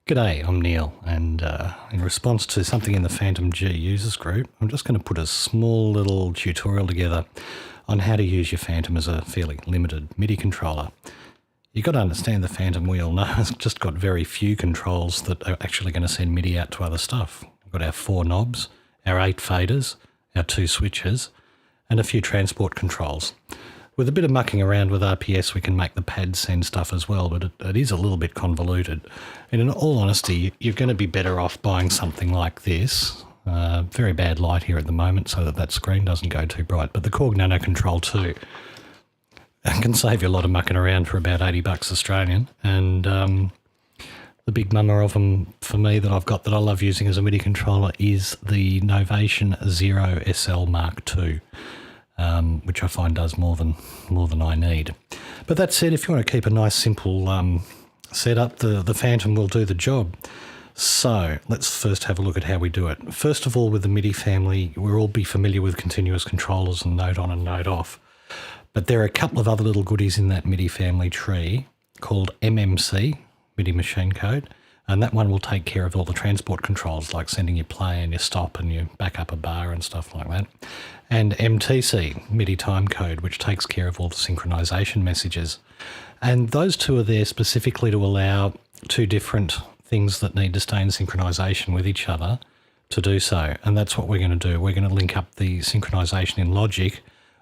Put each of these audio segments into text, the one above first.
G'day, I'm Neil, and in response to something in the Fantom G users group, I'm just going to put a small little tutorial together on how to use your Fantom as a fairly limited MIDI controller. You've got to understand the Fantom, we all know, has just got very few controls that are actually going to send MIDI out to other stuff. We've got our 4 knobs, our 8 faders, our 2 switches, and a few transport controls. With a bit of mucking around with RPS, we can make the pads send stuff as well, but it is a little bit convoluted. And in all honesty, you're going to be better off buying something like this. Very bad light here at the moment, so that screen doesn't go too bright. But the Korg Nano Control 2 can save you a lot of mucking around for about $80 Australian. And the big mama of them for me that I've got that I love using as a MIDI controller is the Novation Zero SL Mark II. Which I find does more than I need. But that said, if you want to keep a nice simple setup, the Fantom will do the job. So let's first have a look at how we do it. First of all, with the MIDI family, we'll all be familiar with continuous controllers and note on and note off. But there are a couple of other little goodies in that MIDI family tree called MMC, MIDI machine code, and that one will take care of all the transport controls like sending your play and your stop and your back up a bar and stuff like that. And MTC, MIDI time code, which takes care of all the synchronization messages. And those two are there specifically to allow two different things that need to stay in synchronization with each other to do so. And that's what we're going to do. We're going to link up the synchronization in Logic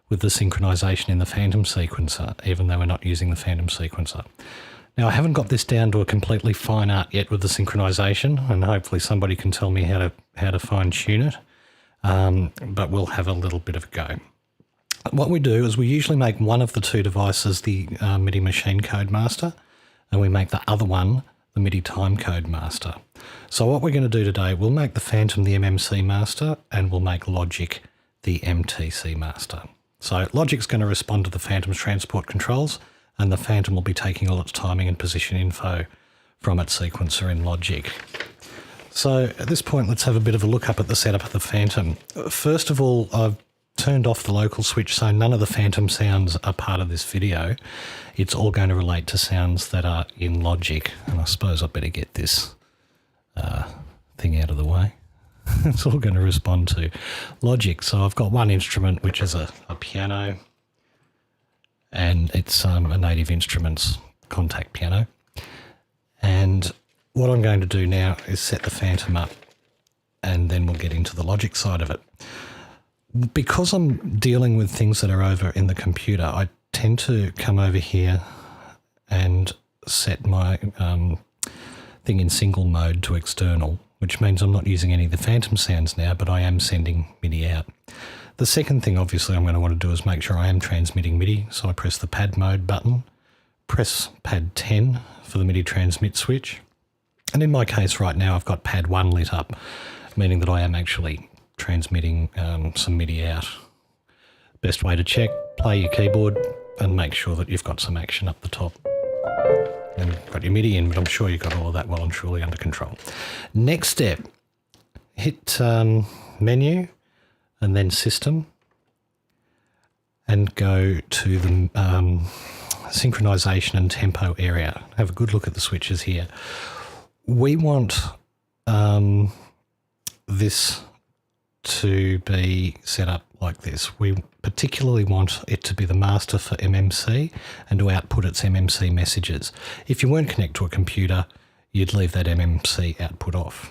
with the synchronization in the Fantom sequencer, even though we're not using the Fantom sequencer. Now, I haven't got this down to a completely fine art yet with the synchronization, and hopefully somebody can tell me how to fine-tune it, but we'll have a little bit of a go. What we do is we usually make one of the two devices the MIDI machine code master, and we make the other one the MIDI time code master. So what we're going to do today, we'll make the Fantom the MMC master, and we'll make Logic the MTC master. So Logic's going to respond to the Fantom's transport controls, and the Fantom will be taking all its timing and position info from its sequencer in Logic. So at this point, let's have a bit of a look up at the setup of the Fantom. First of all, I've turned off the local switch, so none of the Fantom sounds are part of this video. It's all going to relate to sounds that are in Logic, and I suppose I'd better get this thing out of the way. It's all going to respond to Logic. So I've got one instrument, which is a piano, and it's a Native Instruments Kontakt piano. And what I'm going to do now is set the Fantom up, and then we'll get into the Logic side of it. Because I'm dealing with things that are over in the computer, I tend to come over here and set my thing in single mode to external, which means I'm not using any of the Fantom sounds now, but I am sending MIDI out. The second thing, obviously, I'm going to want to do is make sure I am transmitting MIDI. So I press the pad mode button, press pad 10 for the MIDI transmit switch. And in my case right now, I've got pad 1 lit up, meaning that I am actually transmitting some MIDI out. Best way to check, play your keyboard and make sure that you've got some action up the top. And you've got your MIDI in, but I'm sure you've got all of that well and truly under control. Next step, hit menu, and then System, and go to the Synchronization and Tempo area. Have a good look at the switches here. We want this to be set up like this. We particularly want it to be the master for MMC and to output its MMC messages. If you weren't connected to a computer, you'd leave that MMC output off.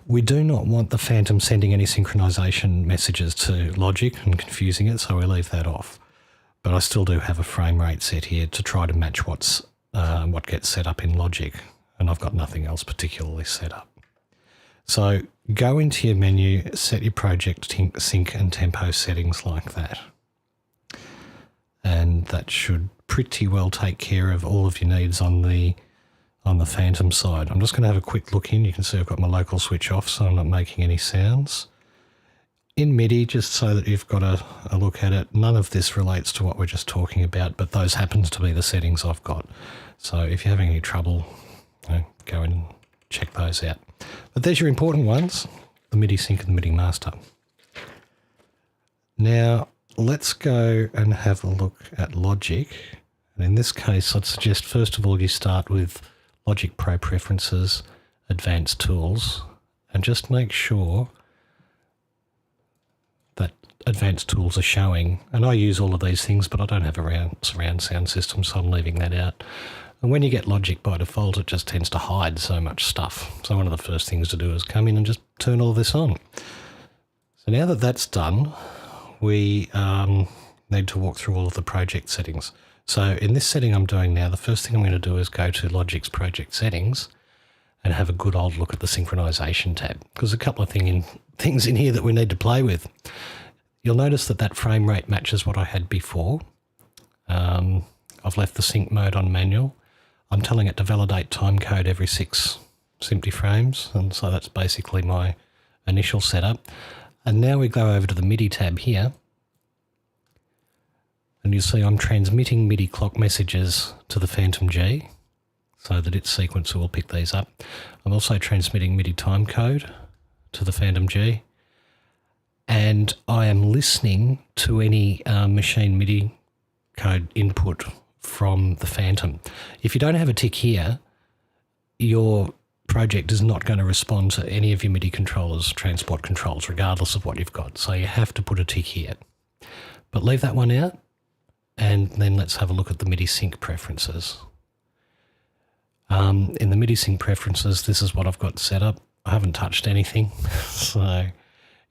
We do not want the Fantom sending any synchronization messages to Logic and confusing it, so we leave that off. But I still do have a frame rate set here to try to match what gets set up in Logic, and I've got nothing else particularly set up. So go into your menu, set your project sync and tempo settings like that. And that should pretty well take care of all of your needs on the Fantom side. I'm just going to have a quick look in. You can see I've got my local switch off, so I'm not making any sounds. In MIDI, just so that you've got a look at it, none of this relates to what we're just talking about, but those happens to be the settings I've got. So if you're having any trouble, go and check those out. But there's your important ones, the MIDI sync and the MIDI master. Now, let's go and have a look at Logic. And in this case, I'd suggest first of all you start with Logic Pro Preferences Advanced Tools and just make sure that Advanced Tools are showing. And I use all of these things, but I don't have a surround sound system, so I'm leaving that out. And when you get Logic by default, it just tends to hide so much stuff. So one of the first things to do is come in and just turn all this on. So now that that's done, we need to walk through all of the project settings. So in this setting I'm doing now, the first thing I'm going to do is go to Logic's project settings and have a good old look at the Synchronization tab, because there's a couple of things in here that we need to play with. You'll notice that that frame rate matches what I had before. I've left the sync mode on manual. I'm telling it to validate timecode every 6 SMPTE frames, and so that's basically my initial setup. And now we go over to the Midi tab here, and you see I'm transmitting Midi clock messages to the Fantom G, so that its sequencer will pick these up. I'm also transmitting Midi timecode to the Fantom G, and I am listening to any machine Midi code input from the Fantom. If you don't have a tick here, your project is not going to respond to any of your Midi controllers, transport controls, regardless of what you've got. So you have to put a tick here. But leave that one out, and then let's have a look at the Midi sync preferences. In the Midi sync preferences, this is what I've got set up. I haven't touched anything, so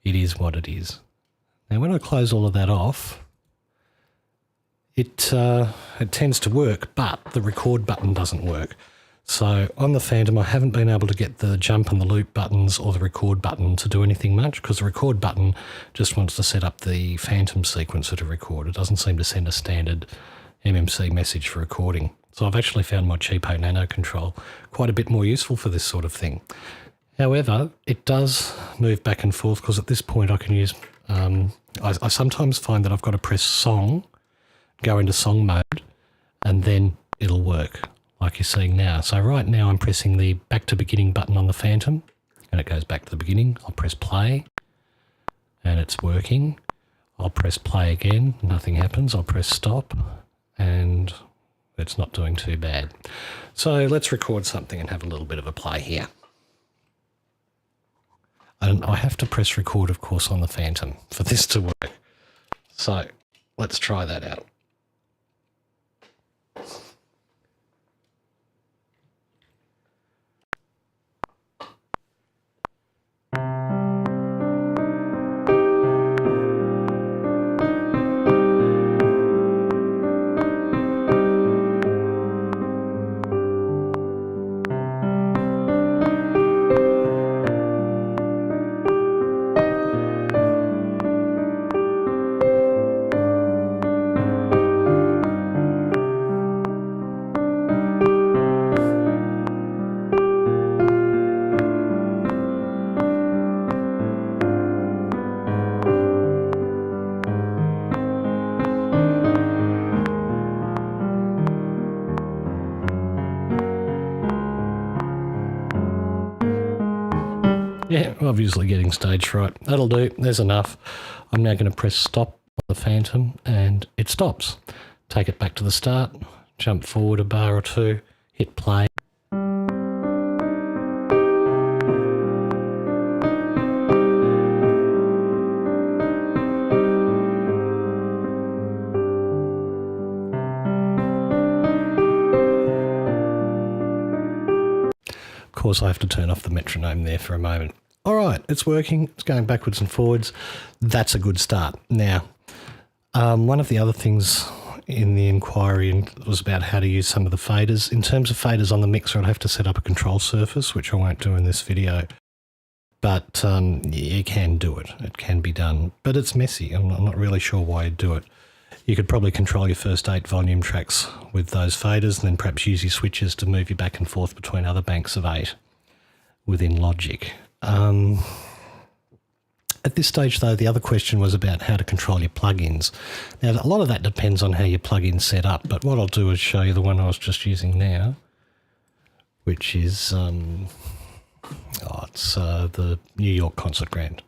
it is what it is. Now when I close all of that off, it tends to work, but the record button doesn't work. So on the Fantom, I haven't been able to get the jump and the loop buttons or the record button to do anything much, because the record button just wants to set up the Fantom sequencer to record. It doesn't seem to send a standard MMC message for recording. So I've actually found my cheapo nano control quite a bit more useful for this sort of thing. However, it does move back and forth, because at this point I can use, I sometimes find that I've got to press song, go into song mode, and then it'll work, like you're seeing now. So right now I'm pressing the back to beginning button on the Fantom, and it goes back to the beginning. I'll press play, and it's working. I'll press play again, nothing happens. I'll press stop, and it's not doing too bad. So let's record something and have a little bit of a play here. And I have to press record, of course, on the Fantom for this to work. So let's try that out. Yeah, obviously getting stage fright. That'll do. There's enough. I'm now going to press stop on the Fantom, and it stops. Take it back to the start, jump forward a bar or two, hit play. Of course, I have to turn off the metronome there for a moment. All right, it's working. It's going backwards and forwards. That's a good start. Now, one of the other things in the inquiry was about how to use some of the faders. In terms of faders on the mixer, I'd have to set up a control surface, which I won't do in this video. But you can do it. It can be done. But it's messy. I'm not really sure why you'd do it. You could probably control your first 8 volume tracks with those faders, and then perhaps use your switches to move you back and forth between other banks of 8 within Logic. At this stage, though, the other question was about how to control your plugins. Now, a lot of that depends on how your plugin's set up, but what I'll do is show you the one I was just using now, which is it's the New York Concert Grand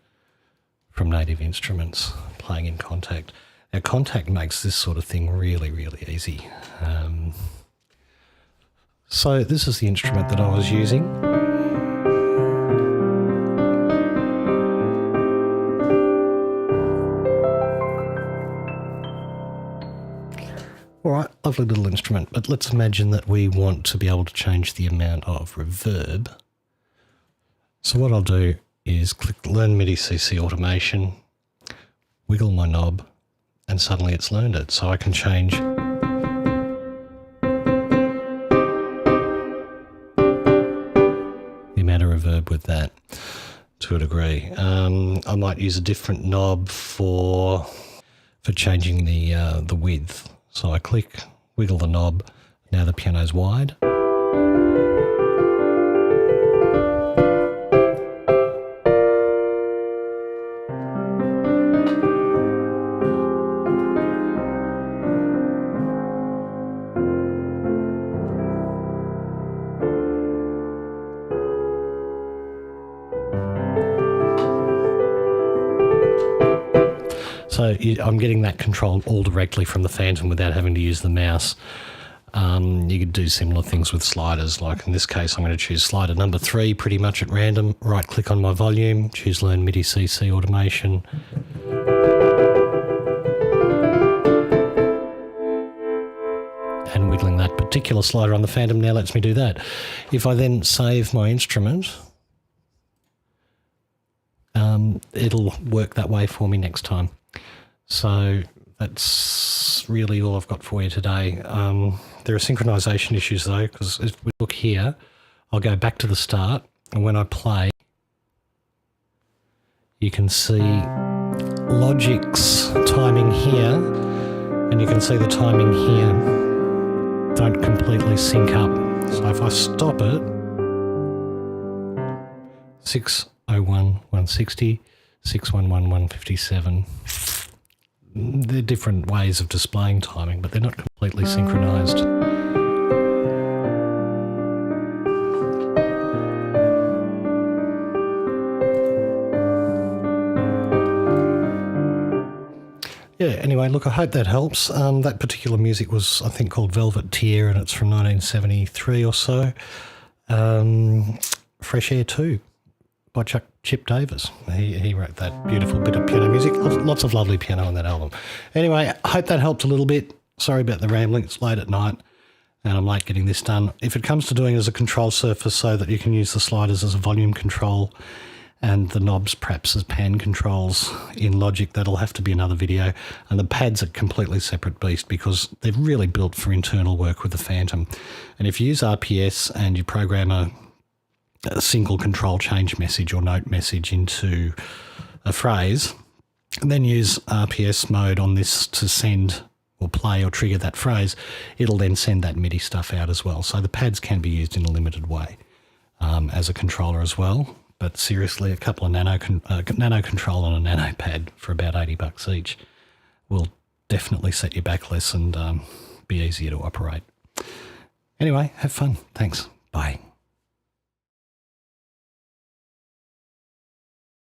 from Native Instruments, playing in Kontakt. Now, Kontakt makes this sort of thing really, really easy. So this is the instrument that I was using. lovely little instrument, but let's imagine that we want to be able to change the amount of reverb. So what I'll do is click Learn MIDI CC Automation, wiggle my knob, and suddenly it's learned it. So I can change the amount of reverb with that to a degree. I might use a different knob for changing the width. So I click, wiggle the knob, now the piano's wide. So I'm getting that control all directly from the Fantom without having to use the mouse. You could do similar things with sliders, like in this case I'm going to choose slider number 3 pretty much at random, right click on my volume, choose Learn MIDI CC Automation. And wiggling that particular slider on the Fantom now lets me do that. If I then save my instrument, it'll work that way for me next time. So that's really all I've got for you today. There are synchronization issues though, because if we look here, I'll go back to the start, and when I play, you can see Logic's timing here, and you can see the timing here don't completely sync up. So if I stop it, 601 160, 611 157. They're different ways of displaying timing, but they're not completely synchronized. Yeah, anyway, look, I hope that helps. That particular music was, I think, called Velvet Tear, and it's from 1973 or so. Fresh Air 2 by Chip Davis. He wrote that beautiful bit of piano music. Lots of lovely piano on that album. Anyway, I hope that helped a little bit. Sorry about the rambling. It's late at night and I'm late getting this done. If it comes to doing it as a control surface so that you can use the sliders as a volume control and the knobs perhaps as pan controls in Logic, that'll have to be another video. And the pads are completely separate beast because they're really built for internal work with the Fantom. And if you use RPS and you program a single control change message or note message into a phrase, and then use RPS mode on this to send or play or trigger that phrase, it'll then send that MIDI stuff out as well. So the pads can be used in a limited way as a controller as well. But seriously, a couple of nano control and a nano pad for about $80 each will definitely set you back less and be easier to operate. Anyway, have fun. Thanks. Bye.